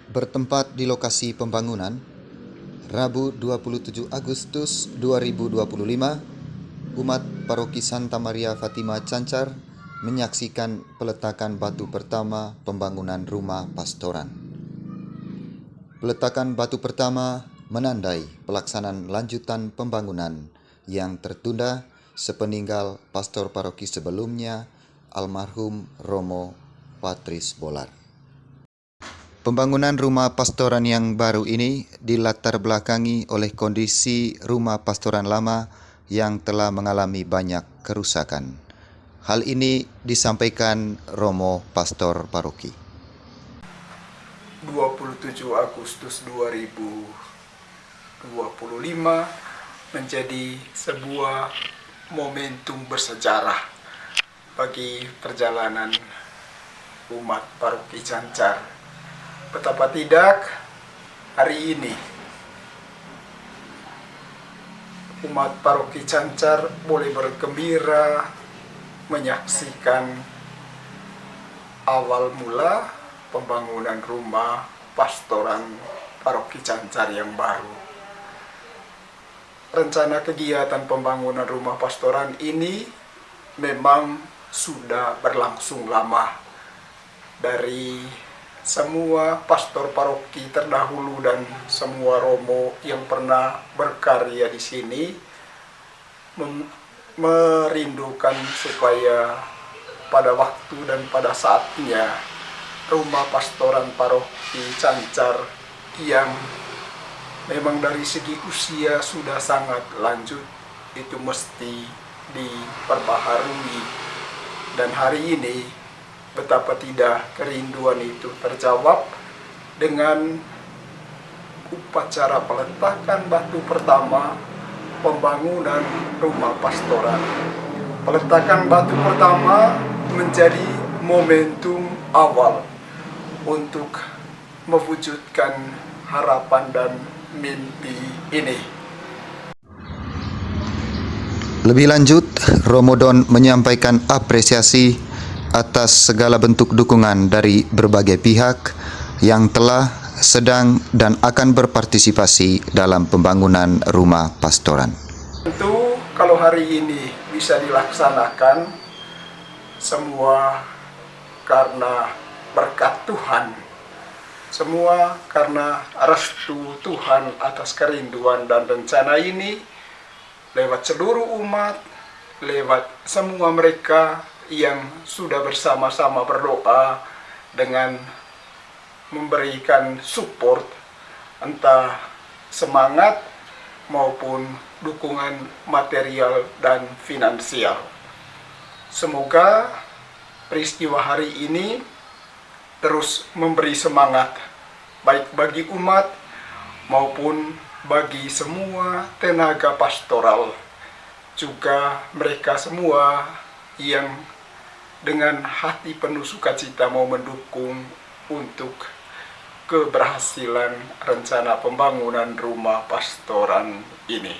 Bertempat di lokasi pembangunan, Rabu 27 Agustus 2025, umat Paroki Santa Maria Fatima Cancar menyaksikan peletakan batu pertama pembangunan rumah pastoran. Peletakan batu pertama menandai pelaksanaan lanjutan pembangunan yang tertunda sepeninggal pastor paroki sebelumnya, almarhum Romo Patris Bolar. Pembangunan rumah pastoran yang baru ini dilatar belakangi oleh kondisi rumah pastoran lama yang telah mengalami banyak kerusakan. Hal ini disampaikan Romo Pastor Paroki. 27 Agustus 2025 menjadi sebuah momentum bersejarah bagi perjalanan umat Paroki Cancar. Betapa tidak, hari ini umat Paroki Cancar boleh bergembira menyaksikan awal mula pembangunan rumah pastoran Paroki Cancar yang baru. Rencana kegiatan pembangunan rumah pastoran ini memang sudah berlangsung lama. Dari semua pastor paroki terdahulu dan semua romo yang pernah berkarya di sini merindukan supaya pada waktu dan pada saatnya rumah pastoran paroki Cancar yang memang dari segi usia sudah sangat lanjut itu mesti diperbaharui. Dan hari ini betapa tidak kerinduan itu terjawab dengan upacara peletakan batu pertama pembangunan rumah pastoran. Peletakan batu pertama menjadi momentum awal untuk mewujudkan harapan dan mimpi ini. Lebih lanjut, Romo Don menyampaikan apresiasi atas segala bentuk dukungan dari berbagai pihak yang telah, sedang, dan akan berpartisipasi dalam pembangunan rumah pastoran. Tentu kalau hari ini bisa dilaksanakan semua karena berkat Tuhan, semua karena restu Tuhan atas kerinduan dan rencana ini lewat seluruh umat, lewat semua mereka yang sudah bersama-sama berdoa dengan memberikan support entah semangat maupun dukungan material dan finansial. Semoga peristiwa hari ini terus memberi semangat baik bagi umat maupun bagi semua tenaga pastoral, juga mereka semua yang dengan hati penuh sukacita mau mendukung untuk keberhasilan rencana pembangunan rumah pastoran ini.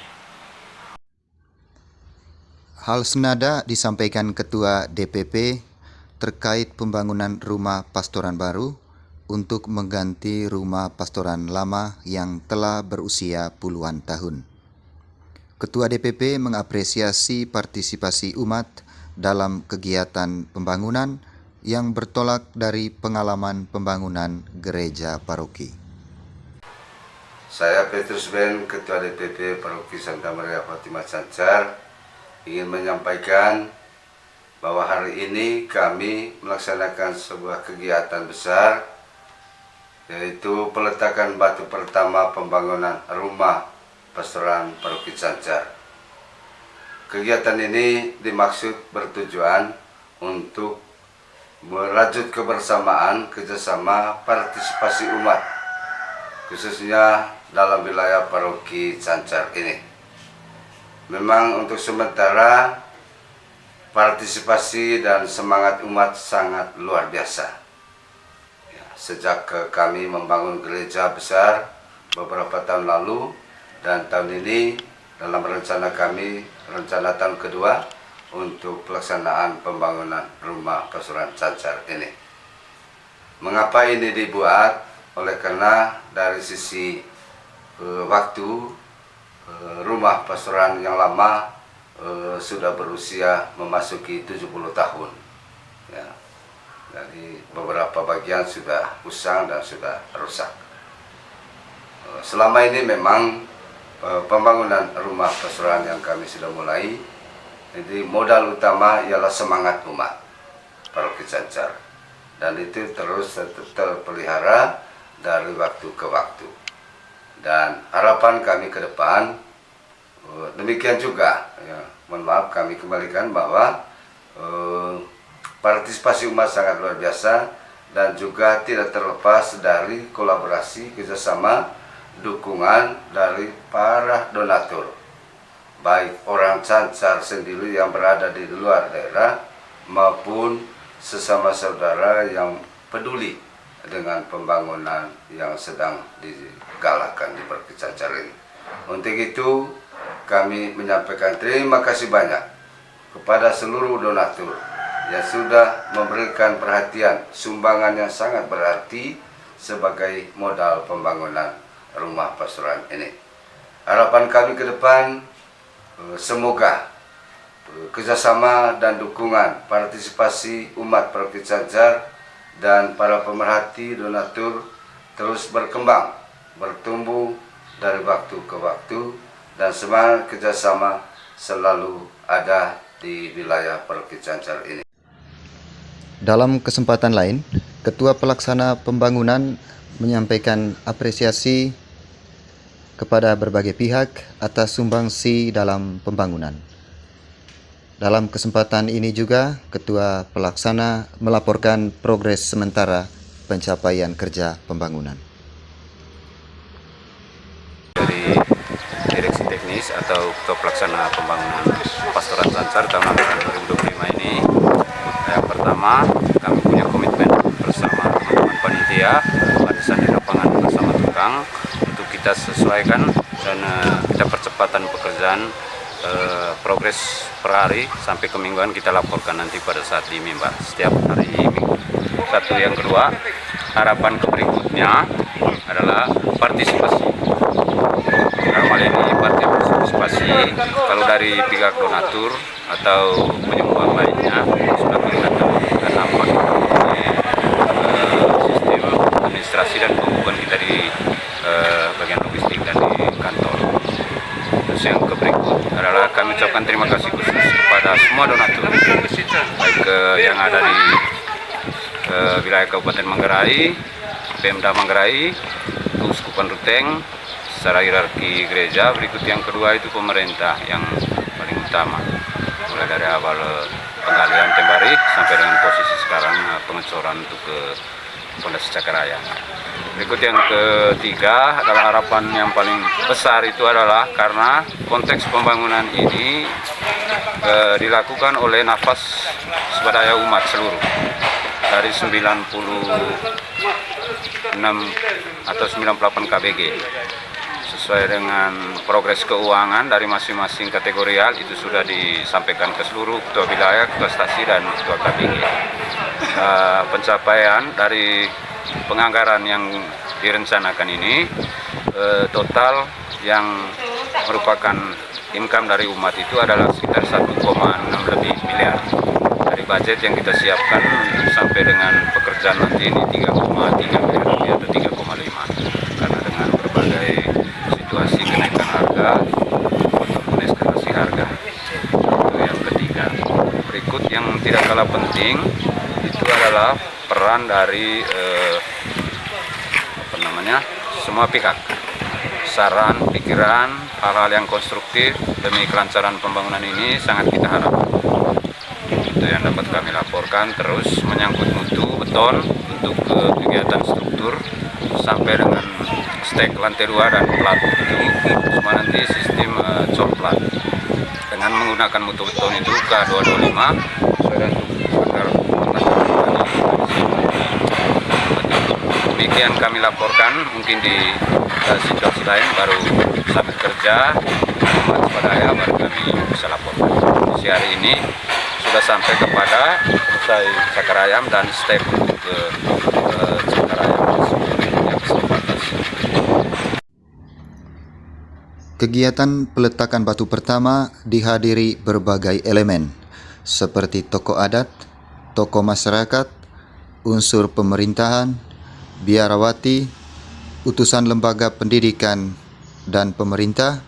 Hal senada disampaikan Ketua DPP terkait pembangunan rumah pastoran baru untuk mengganti rumah pastoran lama yang telah berusia puluhan tahun. Ketua DPP mengapresiasi partisipasi umat dalam kegiatan pembangunan yang bertolak dari pengalaman pembangunan gereja paroki. Saya Petrus Ben, Ketua DPP Paroki Santa Maria Fatima Cancar, ingin menyampaikan bahwa hari ini kami melaksanakan sebuah kegiatan besar, yaitu peletakan batu pertama pembangunan rumah pastoran Paroki Cancar. Kegiatan ini dimaksud bertujuan untuk merajut kebersamaan, kerjasama, partisipasi umat, khususnya dalam wilayah Paroki Cancar ini. Memang untuk sementara partisipasi dan semangat umat sangat luar biasa. Sejak kami membangun gereja besar beberapa tahun lalu dan tahun ini dalam rencana kami, rencana tahun kedua untuk pelaksanaan pembangunan rumah pastoran Cancar ini. Mengapa ini dibuat? oleh karena dari sisi waktu rumah pastoran yang lama sudah berusia memasuki 70 tahun. Ya. Jadi beberapa bagian sudah usang dan sudah rusak. Selama ini memang pembangunan rumah pastoran yang kami sudah mulai, jadi modal utama ialah semangat umat Paroki Cancar, dan itu terus terpelihara dari waktu ke waktu. Dan harapan kami ke depan demikian juga, ya, mohon maaf kami kembalikan bahwa partisipasi umat sangat luar biasa dan juga tidak terlepas dari kolaborasi kerjasama dukungan dari para donatur, baik orang Cancar sendiri yang berada di luar daerah maupun sesama saudara yang peduli dengan pembangunan yang sedang digalakkan di Paroki Cancar ini. Untuk itu kami menyampaikan terima kasih banyak kepada seluruh donatur yang sudah memberikan perhatian, sumbangan yang sangat berarti sebagai modal pembangunan rumah pastoran ini. Harapan kami ke depan, semoga kerjasama dan dukungan partisipasi umat Paroki Cancar dan para pemerhati donatur terus berkembang, bertumbuh dari waktu ke waktu, dan semangat kerjasama selalu ada di wilayah Paroki Cancar ini. Dalam kesempatan lain, Ketua Pelaksana Pembangunan menyampaikan apresiasi kepada berbagai pihak atas sumbangsi dalam pembangunan. Dalam kesempatan ini juga, Ketua Pelaksana melaporkan progres sementara pencapaian kerja pembangunan. Dari Direksi Teknis atau Ketua Pelaksana Pembangunan Pastoran Cancar tahun anggaran 2025 ini, yang pertama kami punya komitmen bersama teman-teman panitia, arisan di lapangan bersama tukang, untuk kita sesuaikan dan kita percepatan pekerjaan, progres per hari sampai kemingguan kita laporkan nanti pada saat di mimbar setiap hari minggu. Satu, yang kedua, harapan berikutnya adalah partisipasi. Dalam hal ini partisipasi kalau dari pihak donatur atau penyumbang lainnya sudah kelihatan dan nampak sistem administrasi dan pembukuan kita di bagian logistik dan di kantor. Terus yang berikut adalah kami ucapkan terima kasih khusus kepada semua donatur, baik yang ada di wilayah Kabupaten Manggarai, Pemda Manggarai, Keuskupan Ruteng, secara hierarki gereja. Berikut yang kedua itu pemerintah yang paling utama, mulai dari awal penggalian Tembari sampai dengan posisi sekarang pengecoran untuk ke Pondasi Cakaraya. Berikut yang ketiga adalah harapan yang paling besar itu adalah karena konteks pembangunan ini dilakukan oleh nafas swadaya umat seluruh dari 96 atau 98 KBG. Sesuai dengan progres keuangan dari masing-masing kategorial itu sudah disampaikan ke seluruh ketua wilayah, ketua stasi, dan ketua KBG. Pencapaian dari penganggaran yang direncanakan ini total yang merupakan income dari umat itu adalah sekitar 1,6 lebih miliar. Dari budget yang kita siapkan untuk sampai dengan pekerjaan nanti ini 3,3 miliar lebih atau 3,5, karena dengan berbagai situasi kenaikan harga ataupun eskalasi harga. Itu yang ketiga. Berikut yang tidak kalah penting itu adalah peran dari semua pihak. Saran, pikiran, hal-hal yang konstruktif demi kelancaran pembangunan ini sangat kita harapkan. Itu yang dapat kami laporkan. Terus menyangkut mutu beton untuk kegiatan struktur sampai dengan stek lantai 2 dan plat itu semua nanti sistem cor plat dengan menggunakan mutu beton itu K225 sesuai dengan agar demikian kami laporkan. Mungkin di situasi lain baru sambil kerja swadaya baru kami bisa laporkan. Di hari ini sudah sampai kepada selesai Cakarayam dan step untuk ke Cakarayam. Kegiatan peletakan batu pertama dihadiri berbagai elemen seperti tokoh adat, tokoh masyarakat, unsur pemerintahan, biarawati, utusan lembaga pendidikan dan pemerintah,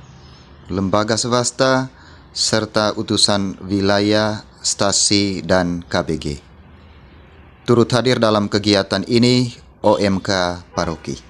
lembaga swasta, serta utusan wilayah, stasi, dan KBG. Turut hadir dalam kegiatan ini OMK Paroki.